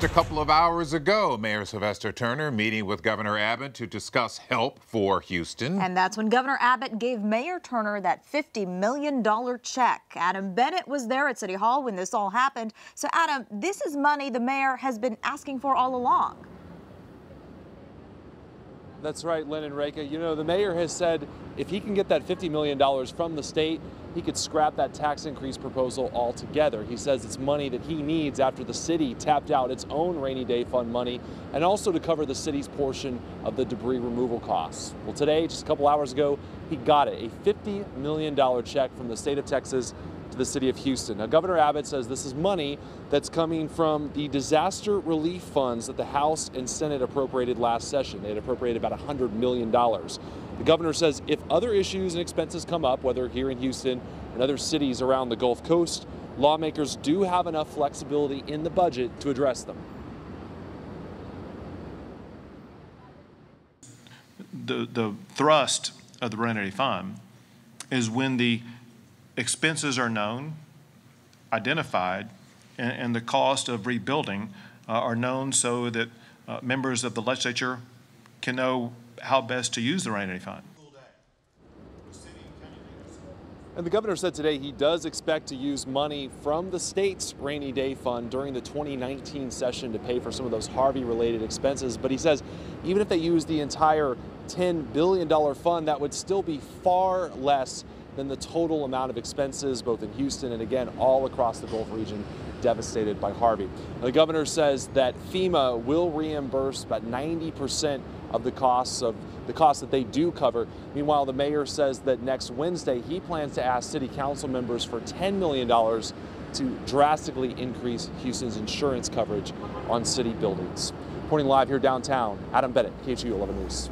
A couple of hours ago, Mayor Sylvester Turner meeting with Governor Abbott to discuss help for Houston. And that's when Governor Abbott gave Mayor Turner that $50 million check. Adam Bennett was there at City Hall when this all happened. So, Adam, this is money the mayor has been asking for all along. That's right, Lynn and Reka. You know, the mayor has said if he can get that $50 million from the state, he could scrap that tax increase proposal altogether. He says it's money that he needs after the city tapped out its own rainy day fund money and also to cover the city's portion of the debris removal costs. Well, today, just a couple hours ago, he got it, a $50 million check from the state of Texas to the city of Houston. Now, Governor Abbott says this is money that's coming from the disaster relief funds that the House and Senate appropriated last session. They had appropriated about $100 million. The governor says if other issues and expenses come up, whether here in Houston and other cities around the Gulf Coast, lawmakers do have enough flexibility in the budget to address them. The thrust of the rainy day fund is when the expenses are known, identified, and the cost of rebuilding are known so that members of the legislature can know how best to use the rainy day fund. And the governor said today he does expect to use money from the state's rainy day fund during the 2019 session to pay for some of those Harvey-related expenses. But he says even if they use the entire $10 billion fund, that would still be far less than the total amount of expenses both in Houston and again all across the Gulf region devastated by Harvey. Now, the governor says that FEMA will reimburse about 90% of the costs that they do cover. Meanwhile, the mayor says that next Wednesday he plans to ask city council members for $10 million to drastically increase Houston's insurance coverage on city buildings. Reporting live here downtown, Adam Bennett, KHOU 11 News.